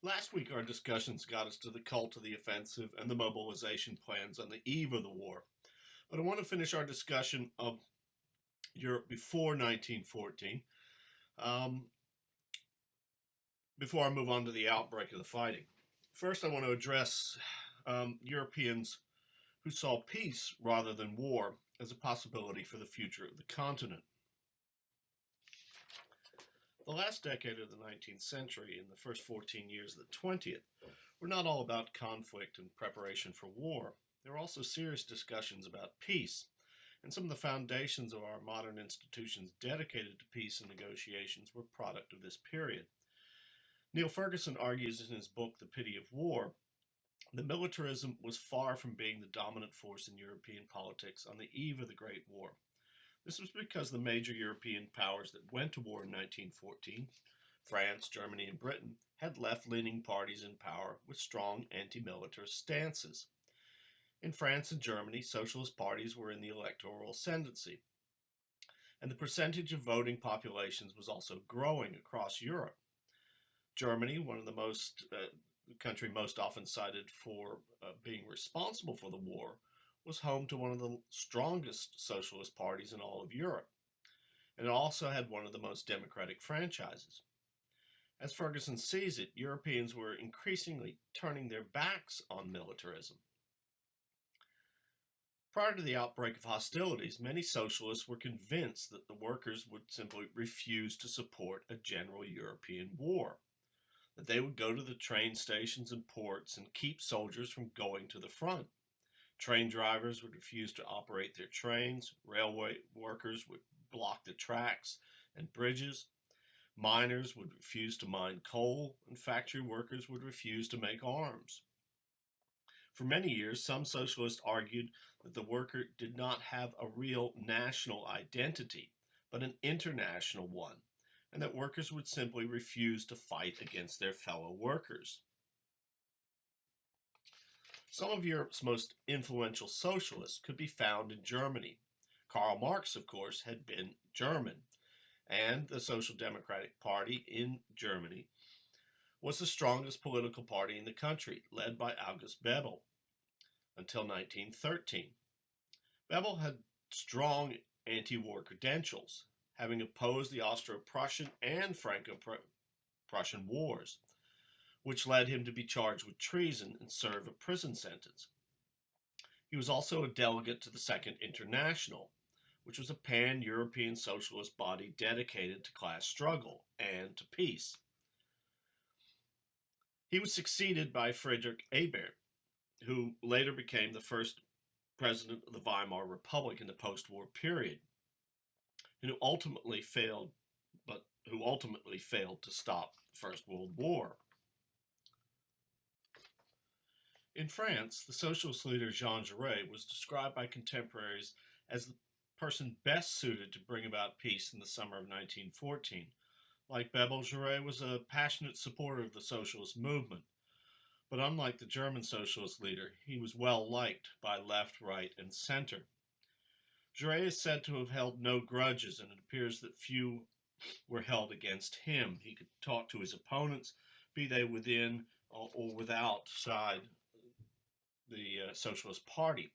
Last week, our discussions got us to the cult of the offensive and the mobilization plans on the eve of the war. But I want to finish our discussion of Europe before 1914, um, before I move on to the outbreak of the fighting. First, I want to address Europeans who saw peace rather than war as a possibility for the future of the continent. The last decade of the 19th century and the first 14 years of the 20th were not all about conflict and preparation for war. There were also serious discussions about peace, and some of the foundations of our modern institutions dedicated to peace and negotiations were product of this period. Neil Ferguson argues in his book The Pity of War that militarism was far from being the dominant force in European politics on the eve of the Great War. This was because the major European powers that went to war in 1914, France, Germany, and Britain, had left-leaning parties in power with strong anti-militarist stances. In France and Germany, socialist parties were in the electoral ascendancy, and the percentage of voting populations was also growing across Europe. Germany, one of the country most often cited for being responsible for the war, was home to one of the strongest socialist parties in all of Europe, and it also had one of the most democratic franchises. As Ferguson sees it, Europeans were increasingly turning their backs on militarism. Prior to the outbreak of hostilities, many socialists were convinced that the workers would simply refuse to support a general European war, that they would go to the train stations and ports and keep soldiers from going to the front. Train drivers would refuse to operate their trains, railway workers would block the tracks and bridges, miners would refuse to mine coal, and factory workers would refuse to make arms. For many years, some socialists argued that the worker did not have a real national identity, but an international one, and that workers would simply refuse to fight against their fellow workers. Some of Europe's most influential socialists could be found in Germany. Karl Marx, of course, had been German, and the Social Democratic Party in Germany was the strongest political party in the country, led by August Bebel, until 1913. Bebel had strong anti-war credentials, having opposed the Austro-Prussian and Franco-Prussian wars, which led him to be charged with treason and serve a prison sentence. He was also a delegate to the Second International, which was a pan-European socialist body dedicated to class struggle and to peace. He was succeeded by Friedrich Ebert, who later became the first president of the Weimar Republic in the post-war period, and who ultimately failed to stop the First World War. In France, the socialist leader Jean Jaurès was described by contemporaries as the person best suited to bring about peace in the summer of 1914. Like Bebel, Jaurès was a passionate supporter of the socialist movement, but unlike the German socialist leader, he was well liked by left, right, and center. Jaurès is said to have held no grudges, and it appears that few were held against him. He could talk to his opponents, be they within or without side the Socialist Party.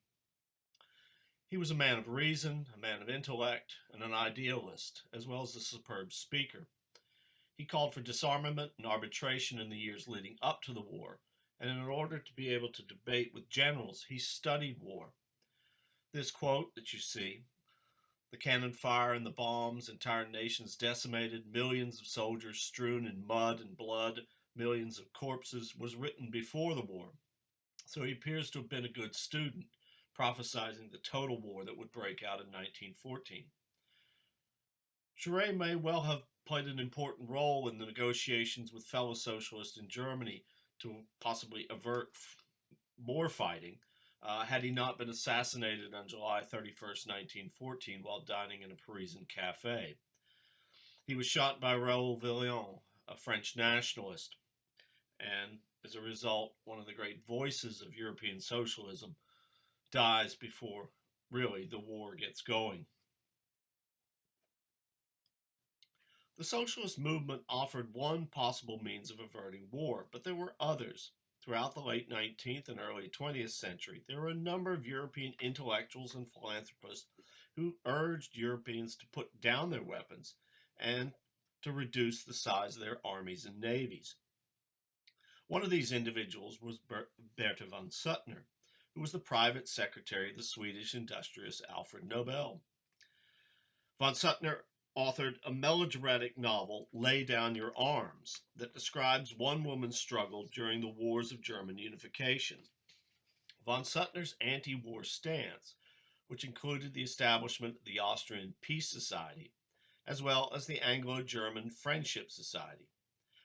He was a man of reason, a man of intellect, and an idealist, as well as a superb speaker. He called for disarmament and arbitration in the years leading up to the war, and in order to be able to debate with generals, he studied war. This quote that you see, "The cannon fire and the bombs, entire nations decimated, millions of soldiers strewn in mud and blood, millions of corpses," was written before the war. So he appears to have been a good student, prophesizing the total war that would break out in 1914. Jaurès may well have played an important role in the negotiations with fellow socialists in Germany to possibly avert more fighting, had he not been assassinated on July 31st, 1914, while dining in a Parisian cafe. He was shot by Raoul Villain, a French nationalist, and as a result, one of the great voices of European socialism dies before really the war gets going. The socialist movement offered one possible means of averting war, but there were others. Throughout the late 19th and early 20th century, there were a number of European intellectuals and philanthropists who urged Europeans to put down their weapons and to reduce the size of their armies and navies. One of these individuals was Bertha von Suttner, who was the private secretary of the Swedish industrialist Alfred Nobel. Von Suttner authored a melodramatic novel, Lay Down Your Arms, that describes one woman's struggle during the wars of German unification. Von Suttner's anti-war stance, which included the establishment of the Austrian Peace Society, as well as the Anglo-German Friendship Society,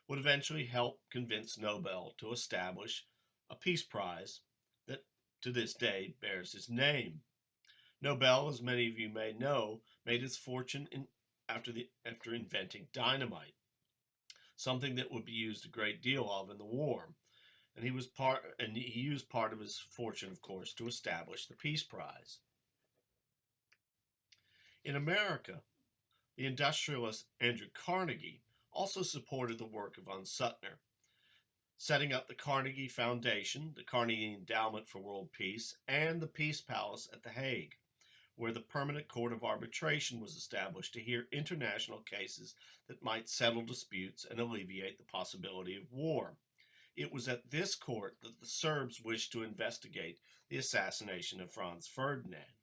would eventually help convince Nobel to establish a peace prize that to this day bears his name. Nobel, as many of you may know, made his fortune after inventing dynamite, something that would be used a great deal of in the war. And he used part of his fortune, of course, to establish the Peace Prize. In America, the industrialist Andrew Carnegie also supported the work of von Suttner, setting up the Carnegie Foundation, the Carnegie Endowment for World Peace, and the Peace Palace at The Hague, where the Permanent Court of Arbitration was established to hear international cases that might settle disputes and alleviate the possibility of war. It was at this court that the Serbs wished to investigate the assassination of Franz Ferdinand.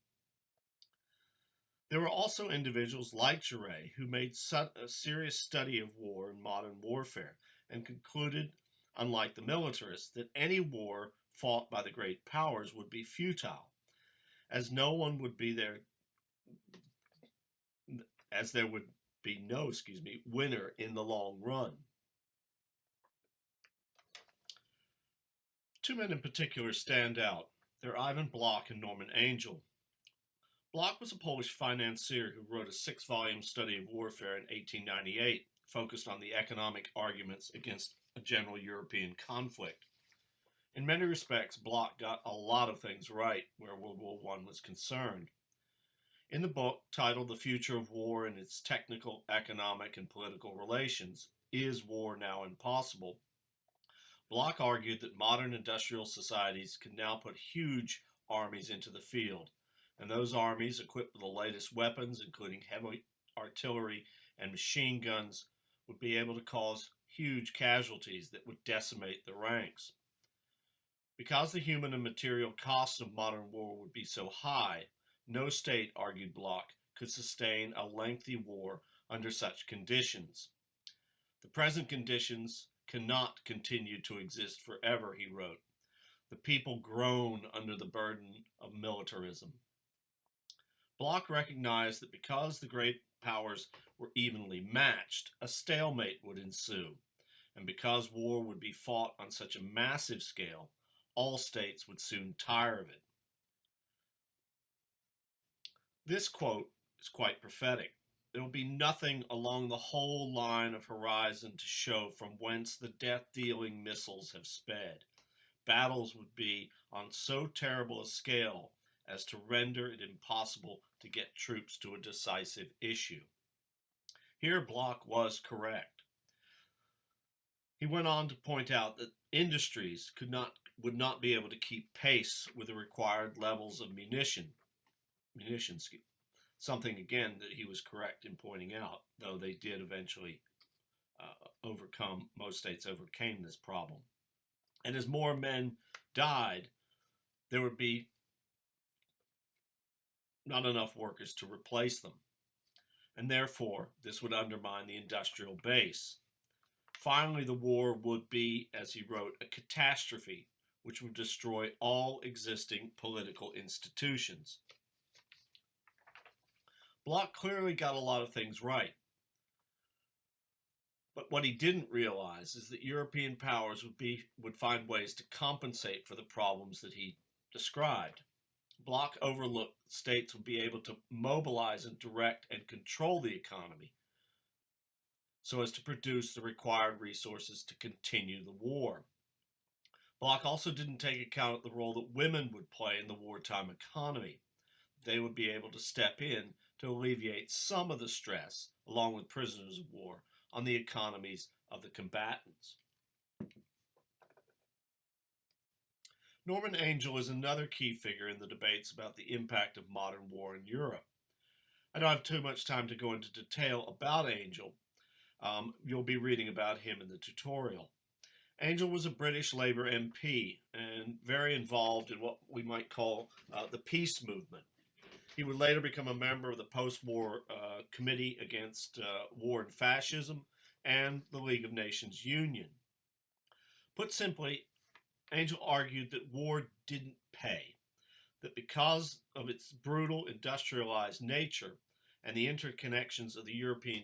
There were also individuals like Jaurès who made a serious study of war and modern warfare and concluded, unlike the militarists, that any war fought by the great powers would be futile, as there would be no winner in the long run. Two men in particular stand out. They're Ivan Bloch and Norman Angell. Bloch was a Polish financier who wrote a 6-volume study of warfare in 1898, focused on the economic arguments against a general European conflict. In many respects, Bloch got a lot of things right where World War I was concerned. In the book, titled The Future of War and Its Technical, Economic, and Political Relations, Is War Now Impossible?, Bloch argued that modern industrial societies can now put huge armies into the field, and those armies, equipped with the latest weapons, including heavy artillery and machine guns, would be able to cause huge casualties that would decimate the ranks. Because the human and material costs of modern war would be so high, no state, argued Bloch, could sustain a lengthy war under such conditions. The present conditions cannot continue to exist forever, he wrote. The people groan under the burden of militarism. Bloch recognized that because the great powers were evenly matched, a stalemate would ensue, and because war would be fought on such a massive scale, all states would soon tire of it. This quote is quite prophetic. There will be nothing along the whole line of horizon to show from whence the death-dealing missiles have sped. Battles would be on so terrible a scale as to render it impossible to get troops to a decisive issue. Here Bloch was correct. He went on to point out that industries would not be able to keep pace with the required levels of munitions, something again that he was correct in pointing out, though they did eventually most states overcame this problem. And as more men died, there would be not enough workers to replace them. And therefore, this would undermine the industrial base. Finally, the war would be, as he wrote, a catastrophe which would destroy all existing political institutions. Bloch clearly got a lot of things right. But what he didn't realize is that European powers would find ways to compensate for the problems that he described. Bloch overlooked states would be able to mobilize and direct and control the economy so as to produce the required resources to continue the war. Bloch also didn't take account of the role that women would play in the wartime economy. They would be able to step in to alleviate some of the stress along with prisoners of war, on the economies of the combatants. Norman Angell is another key figure in the debates about the impact of modern war in Europe. I don't have too much time to go into detail about Angell. You'll be reading about him in the tutorial. Angell was a British Labour MP and very involved in what we might call the peace movement. He would later become a member of the post-war Committee Against War and Fascism and the League of Nations Union. Put simply, Angell argued that war didn't pay, that because of its brutal industrialized nature and the interconnections of the European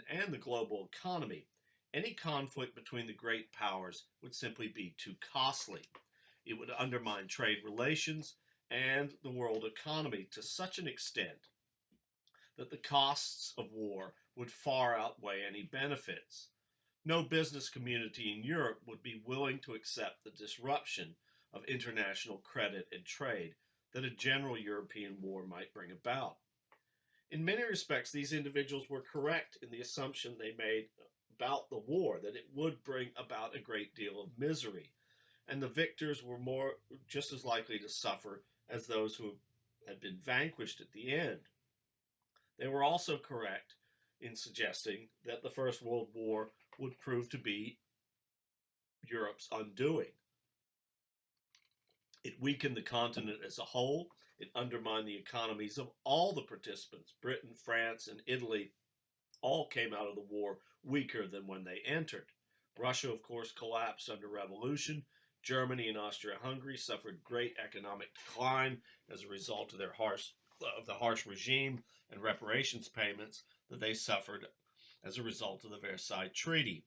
and the global economy, any conflict between the great powers would simply be too costly. It would undermine trade relations and the world economy to such an extent that the costs of war would far outweigh any benefits. No business community in Europe would be willing to accept the disruption of international credit and trade that a general European war might bring about. In many respects, these individuals were correct in the assumption they made about the war, that it would bring about a great deal of misery, and the victors were just as likely to suffer as those who had been vanquished at the end. They were also correct in suggesting that the First World War would prove to be Europe's undoing. It weakened the continent as a whole. It undermined the economies of all the participants. Britain, France, and Italy all came out of the war weaker than when they entered. Russia, of course, collapsed under revolution. Germany and Austria-Hungary suffered great economic decline as a result of the harsh regime and reparations payments that they suffered as a result of the Versailles Treaty.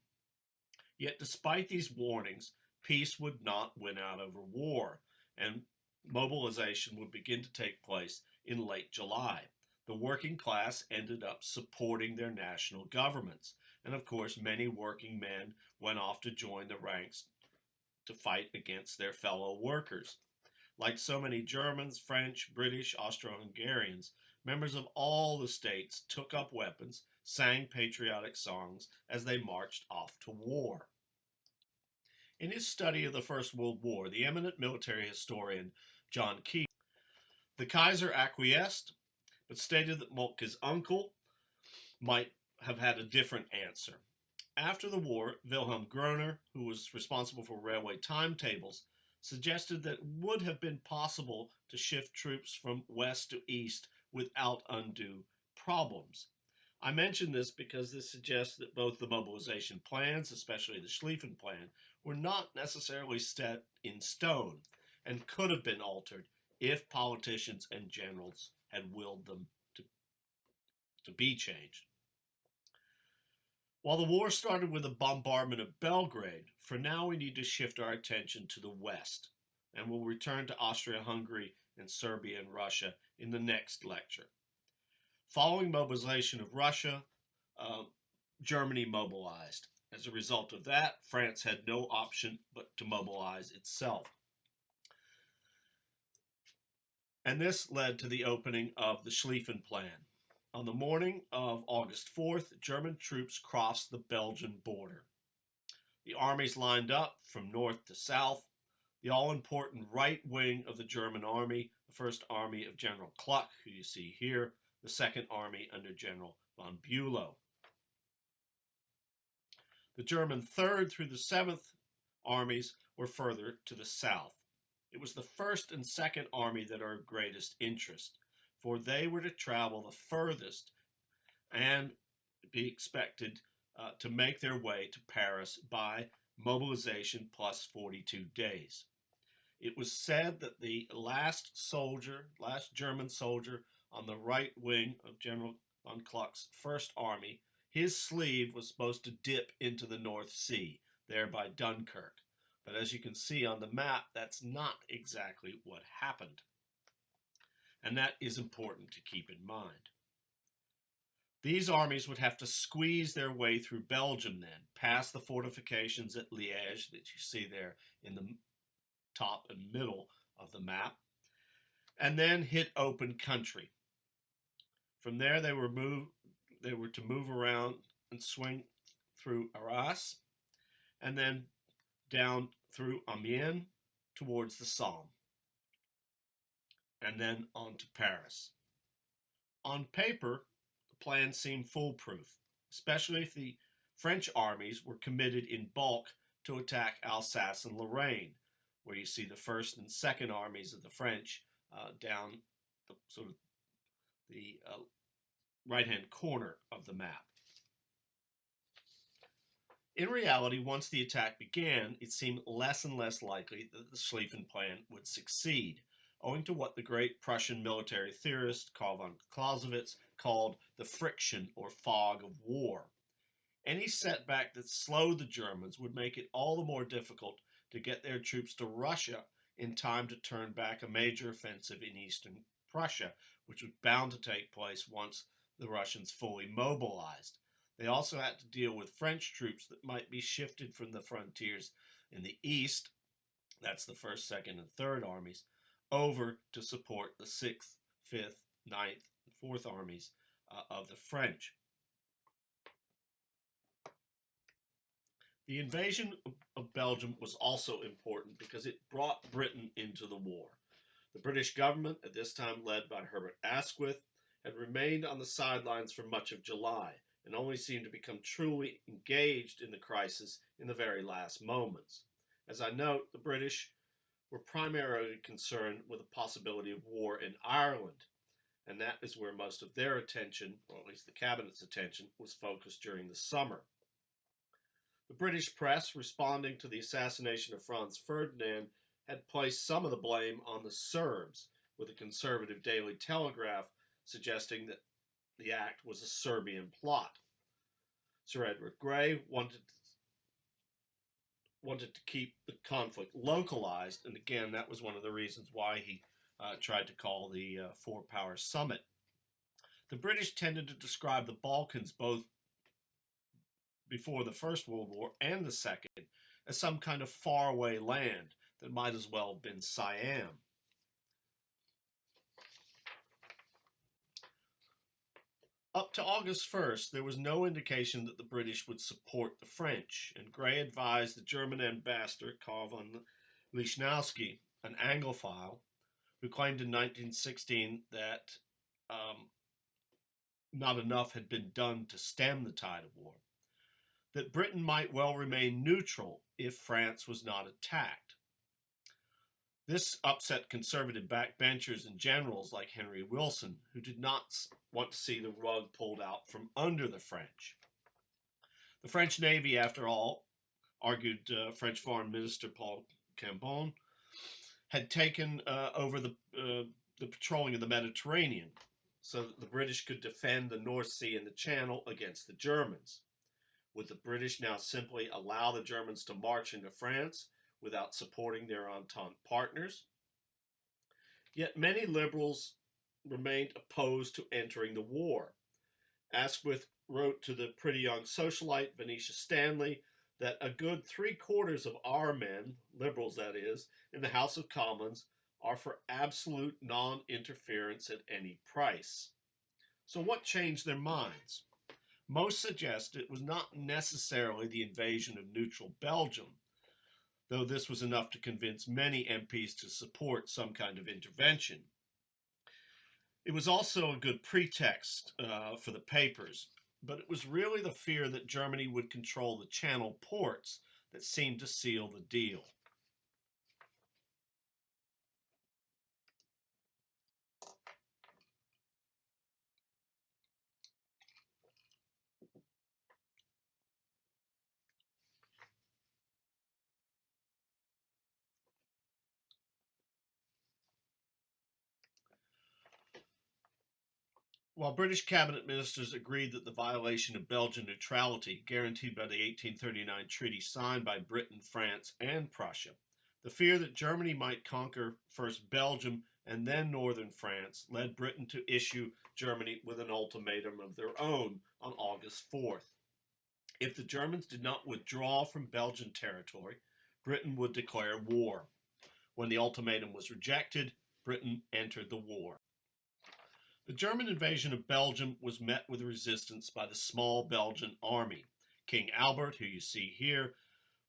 Yet, despite these warnings, peace would not win out over war, and mobilization would begin to take place in late July. The working class ended up supporting their national governments, and of course, many working men went off to join the ranks to fight against their fellow workers. Like so many Germans, French, British, Austro-Hungarians, members of all the states took up weapons, sang patriotic songs as they marched off to war. In his study of the First World War, the eminent military historian John Key, the Kaiser acquiesced, but stated that Moltke's uncle might have had a different answer. After the war, Wilhelm Groener, who was responsible for railway timetables, suggested that it would have been possible to shift troops from west to east without undue problems. I mention this because this suggests that both the mobilization plans, especially the Schlieffen Plan, were not necessarily set in stone and could have been altered if politicians and generals had willed them to be changed. While the war started with a bombardment of Belgrade, for now we need to shift our attention to the west, and we'll return to Austria-Hungary and Serbia and Russia in the next lecture. Following mobilization of Russia, Germany mobilized. As a result of that, France had no option but to mobilize itself. And this led to the opening of the Schlieffen Plan. On the morning of August 4th, German troops crossed the Belgian border. The armies lined up from north to south. The all-important right wing of the German army, the First Army of General Kluck, who you see here, the Second Army under General von Bülow. The German 3rd through the 7th armies were further to the south. It was the 1st and 2nd Army that are of greatest interest, for they were to travel the furthest and be expected to make their way to Paris by mobilization plus 42 days. It was said that the last German soldier on the right wing of General von Kluck's First Army, his sleeve was supposed to dip into the North Sea, there by Dunkirk. But as you can see on the map, that's not exactly what happened. And that is important to keep in mind. These armies would have to squeeze their way through Belgium then, past the fortifications at Liège that you see there in the top and middle of the map, and then hit open country. From there, they were to move around and swing through Arras, and then down through Amiens towards the Somme, and then on to Paris. On paper, the plan seemed foolproof, especially if the French armies were committed in bulk to attack Alsace and Lorraine, where you see the first and second armies of the French down the sort of the right-hand corner of the map. In reality, once the attack began, it seemed less and less likely that the Schlieffen Plan would succeed, owing to what the great Prussian military theorist Karl von Clausewitz called the friction or fog of war. Any setback that slowed the Germans would make it all the more difficult to get their troops to Russia in time to turn back a major offensive in eastern Prussia, which was bound to take place once the Russians fully mobilized. They also had to deal with French troops that might be shifted from the frontiers in the east, that's the 1st, 2nd, and 3rd armies, over to support the 6th, 5th, 9th, and 4th armies of the French. The invasion of Belgium was also important because it brought Britain into the war. The British government, at this time led by Herbert Asquith, had remained on the sidelines for much of July and only seemed to become truly engaged in the crisis in the very last moments. As I note, the British were primarily concerned with the possibility of war in Ireland, and that is where most of their attention, or at least the cabinet's attention, was focused during the summer. The British press, responding to the assassination of Franz Ferdinand, had placed some of the blame on the Serbs, with the conservative Daily Telegraph suggesting that the act was a Serbian plot. Sir Edward Grey wanted to keep the conflict localized, and again, that was one of the reasons why he tried to call the Four-Power Summit. The British tended to describe the Balkans, both before the First World War and the Second, as some kind of faraway land that might as well have been Siam. Up to August 1st, there was no indication that the British would support the French, and Grey advised the German ambassador, Karl von Lichnowsky, an Anglophile, who claimed in 1916 that not enough had been done to stem the tide of war, that Britain might well remain neutral if France was not attacked. This upset conservative backbenchers and generals like Henry Wilson, who did not want to see the rug pulled out from under the French. The French Navy, after all, argued French Foreign Minister Paul Cambon, had taken over the patrolling of the Mediterranean so that the British could defend the North Sea and the Channel against the Germans. Would the British now simply allow the Germans to march into France without supporting their Entente partners? Yet many liberals remained opposed to entering the war. Asquith wrote to the pretty young socialite Venetia Stanley that a good 3/4 of our men, liberals that is, in the House of Commons are for absolute non-interference at any price. So what changed their minds? Most suggest it was not necessarily the invasion of neutral Belgium, though this was enough to convince many MPs to support some kind of intervention. It was also a good pretext for the papers, but it was really the fear that Germany would control the Channel ports that seemed to seal the deal. While British cabinet ministers agreed that the violation of Belgian neutrality, guaranteed by the 1839 treaty signed by Britain, France, and Prussia, the fear that Germany might conquer first Belgium and then northern France led Britain to issue Germany with an ultimatum of their own on August 4th. If the Germans did not withdraw from Belgian territory, Britain would declare war. When the ultimatum was rejected, Britain entered the war. The German invasion of Belgium was met with resistance by the small Belgian army. King Albert, who you see here,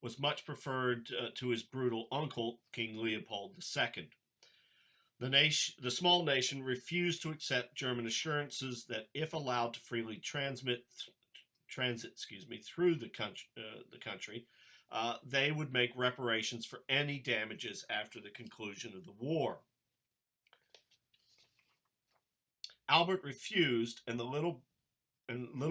was much preferred to his brutal uncle, King Leopold II. The small nation refused to accept German assurances that if allowed to freely transit through the country, they would make reparations for any damages after the conclusion of the war. Albert refused, and little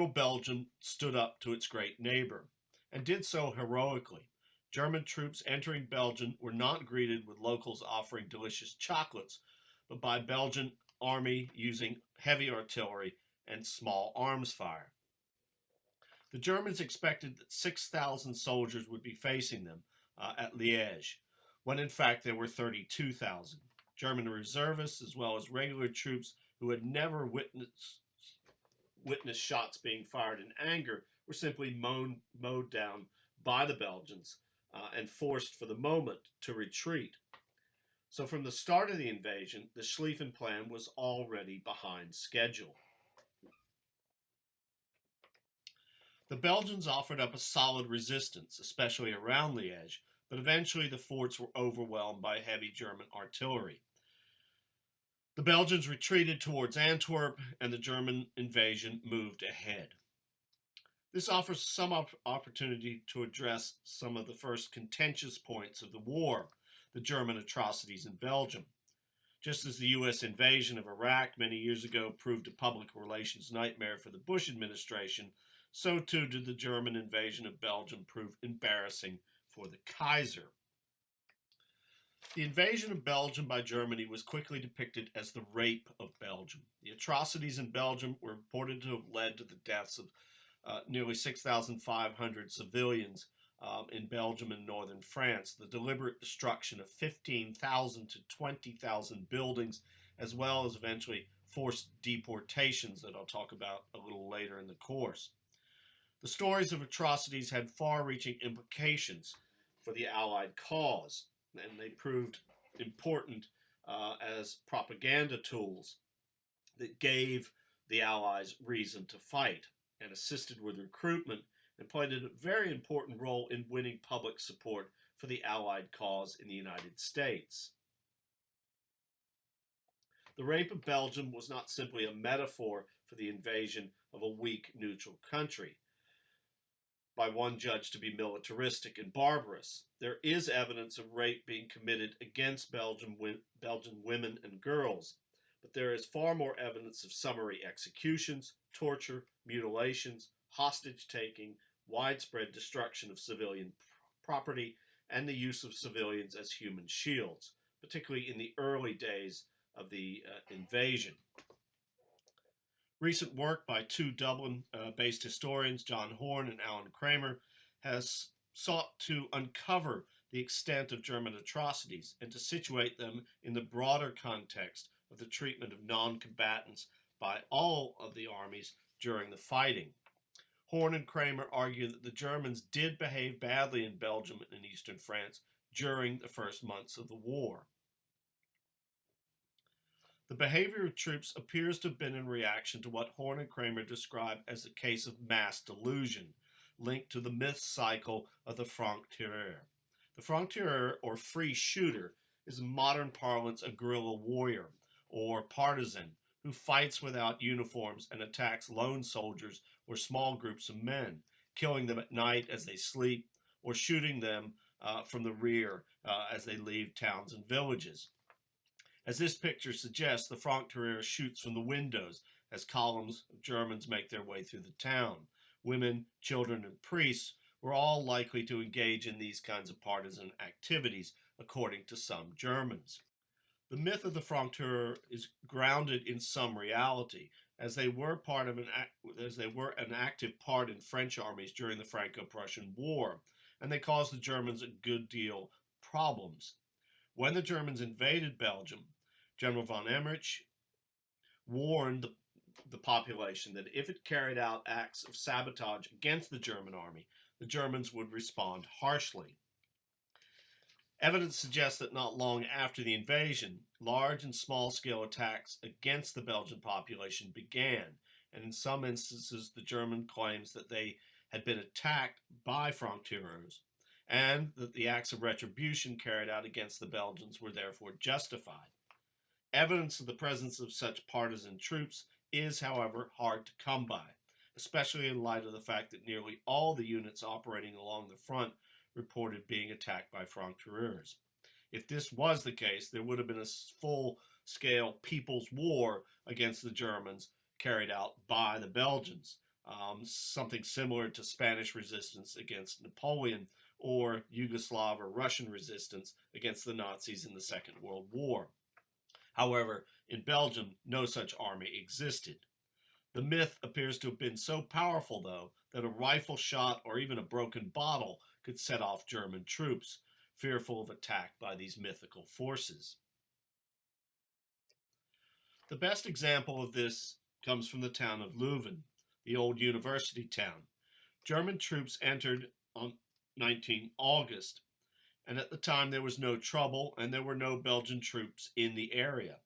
Belgium stood up to its great neighbor, and did so heroically. German troops entering Belgium were not greeted with locals offering delicious chocolates, but by Belgian army using heavy artillery and small arms fire. The Germans expected that 6,000 soldiers would be facing them at Liège, when in fact there were 32,000. German reservists, as well as regular troops who had never witnessed shots being fired in anger, were simply mowed down by the Belgians and forced for the moment to retreat. So from the start of the invasion, the Schlieffen Plan was already behind schedule. The Belgians offered up a solid resistance, especially around Liège, but eventually the forts were overwhelmed by heavy German artillery. The Belgians retreated towards Antwerp, and the German invasion moved ahead. This offers some opportunity to address some of the first contentious points of the war, the German atrocities in Belgium. Just as the U.S. invasion of Iraq many years ago proved a public relations nightmare for the Bush administration, so too did the German invasion of Belgium prove embarrassing for the Kaiser. The invasion of Belgium by Germany was quickly depicted as the rape of Belgium. The atrocities in Belgium were reported to have led to the deaths of nearly 6,500 civilians in Belgium and northern France, the deliberate destruction of 15,000 to 20,000 buildings, as well as eventually forced deportations that I'll talk about a little later in the course. The stories of atrocities had far-reaching implications for the Allied cause, and they proved important as propaganda tools that gave the Allies reason to fight and assisted with recruitment and played a very important role in winning public support for the Allied cause in the United States. The rape of Belgium was not simply a metaphor for the invasion of a weak neutral country, by one judge to be militaristic and barbarous. There is evidence of rape being committed against Belgian women and girls, but there is far more evidence of summary executions, torture, mutilations, hostage-taking, widespread destruction of civilian property, and the use of civilians as human shields, particularly in the early days of the invasion. Recent work by two Dublin-based historians, John Horne and Alan Kramer, has sought to uncover the extent of German atrocities and to situate them in the broader context of the treatment of non-combatants by all of the armies during the fighting. Horne and Kramer argue that the Germans did behave badly in Belgium and eastern France during the first months of the war. The behavior of troops appears to have been in reaction to what Horne and Kramer describe as a case of mass delusion, linked to the myth cycle of the franc-tireur. The franc-tireur, or free shooter, is in modern parlance a guerrilla warrior, or partisan, who fights without uniforms and attacks lone soldiers or small groups of men, killing them at night as they sleep, or shooting them from the rear as they leave towns and villages. As this picture suggests, the franc-tireur shoots from the windows as columns of Germans make their way through the town. Women, children, and priests were all likely to engage in these kinds of partisan activities, according to some Germans. The myth of the franc-tireur is grounded in some reality, as they were an active part in French armies during the Franco-Prussian War, and they caused the Germans a good deal of problems. When the Germans invaded Belgium, General von Emmerich warned the population that if it carried out acts of sabotage against the German army, the Germans would respond harshly. Evidence suggests that not long after the invasion, large and small-scale attacks against the Belgian population began, and in some instances the German claims that they had been attacked by Franc-tireurs, and that the acts of retribution carried out against the Belgians were therefore justified. Evidence of the presence of such partisan troops is, however, hard to come by, especially in light of the fact that nearly all the units operating along the front reported being attacked by Franc-tireurs. If this was the case, there would have been a full-scale people's war against the Germans carried out by the Belgians, something similar to Spanish resistance against Napoleon or Yugoslav or Russian resistance against the Nazis in the Second World War. However, in Belgium, no such army existed. The myth appears to have been so powerful, though, that a rifle shot or even a broken bottle could set off German troops, fearful of attack by these mythical forces. The best example of this comes from the town of Leuven, the old university town. German troops entered on 19 August, and at the time there was no trouble and there were no Belgian troops in the area.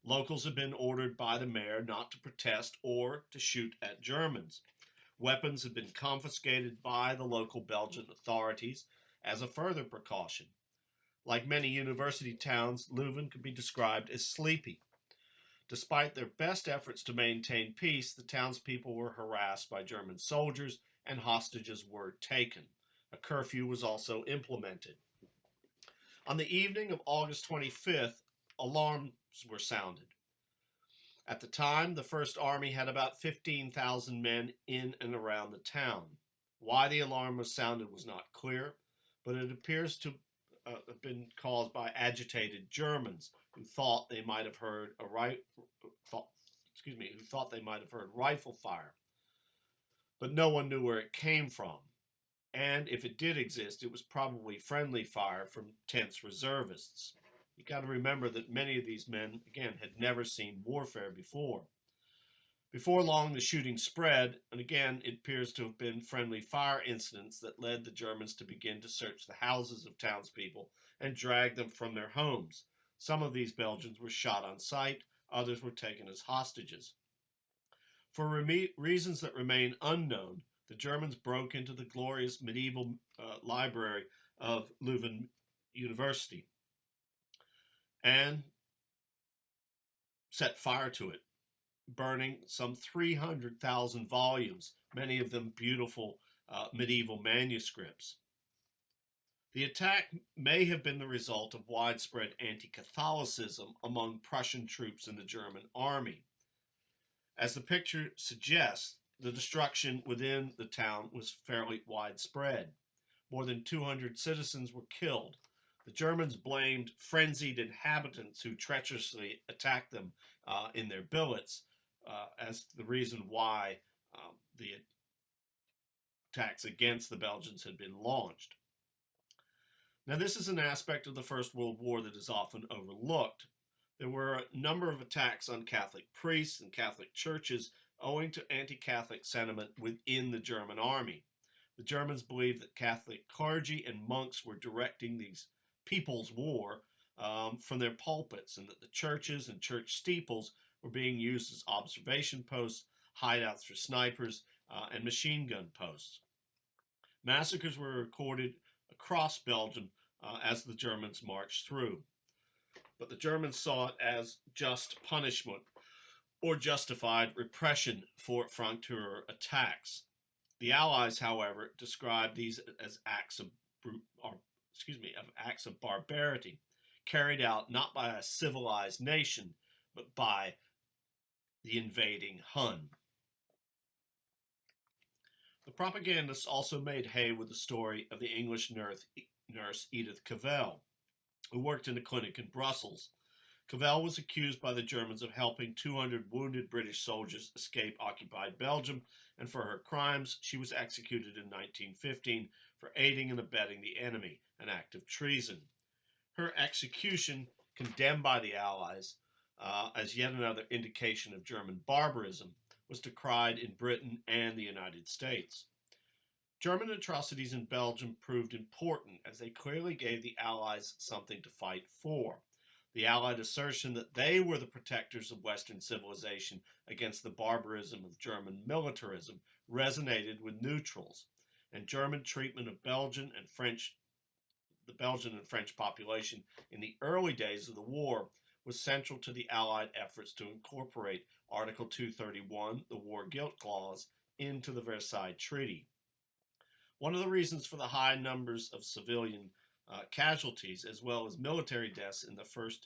Locals had been ordered by the mayor not to protest or to shoot at Germans. Weapons had been confiscated by the local Belgian authorities as a further precaution. Like many university towns, Leuven could be described as sleepy. Despite their best efforts to maintain peace, the townspeople were harassed by German soldiers and hostages were taken. A curfew was also implemented. On the evening of August 25th, alarms were sounded. At the time, the First Army had about 15,000 men in and around the town. Why the alarm was sounded was not clear, but it appears to have been caused by agitated Germans who thought they might have heard rifle fire, but no one knew where it came from. And if it did exist, it was probably friendly fire from tense reservists. You got to remember that many of these men, again, had never seen warfare before. Before long, the shooting spread, and again, it appears to have been friendly fire incidents that led the Germans to begin to search the houses of townspeople and drag them from their homes. Some of these Belgians were shot on sight, others were taken as hostages. For reasons that remain unknown, the Germans broke into the glorious medieval library of Leuven University and set fire to it, burning some 300,000 volumes, many of them beautiful medieval manuscripts. The attack may have been the result of widespread anti-Catholicism among Prussian troops in the German army. As the picture suggests, the destruction within the town was fairly widespread. More than 200 citizens were killed. The Germans blamed frenzied inhabitants who treacherously attacked them in their billets as the reason why the attacks against the Belgians had been launched. Now, this is an aspect of the First World War that is often overlooked. There were a number of attacks on Catholic priests and Catholic churches owing to anti-Catholic sentiment within the German army. The Germans believed that Catholic clergy and monks were directing these people's war from their pulpits, and that the churches and church steeples were being used as observation posts, hideouts for snipers, and machine gun posts. Massacres were recorded across Belgium as the Germans marched through. But the Germans saw it as just punishment or justified repression for Franc-tireur attacks. The Allies, however, described these as acts of barbarity, carried out not by a civilized nation, but by the invading Hun. The propagandists also made hay with the story of the English nurse Edith Cavell, who worked in a clinic in Brussels. Cavell was accused by the Germans of helping 200 wounded British soldiers escape occupied Belgium, and for her crimes she was executed in 1915 for aiding and abetting the enemy, an act of treason. Her execution, condemned by the Allies as yet another indication of German barbarism, was decried in Britain and the United States. German atrocities in Belgium proved important as they clearly gave the Allies something to fight for. The Allied assertion that they were the protectors of Western civilization against the barbarism of German militarism resonated with neutrals, and German treatment of the Belgian and French population in the early days of the war was central to the Allied efforts to incorporate Article 231, the War Guilt Clause, into the Versailles Treaty. One of the reasons for the high numbers of civilian casualties as well as military deaths in the first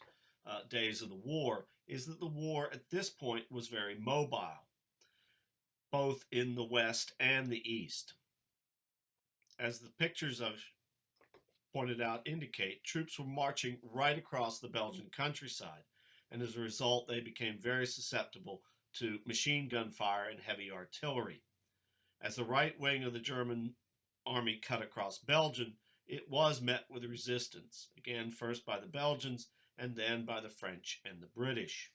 days of the war is that the war at this point was very mobile, both in the West and the East. As the pictures I've pointed out indicate, troops were marching right across the Belgian countryside, and as a result, they became very susceptible to machine gun fire and heavy artillery. As the right wing of the German army cut across Belgium, it was met with resistance, again first by the Belgians and then by the French and the British.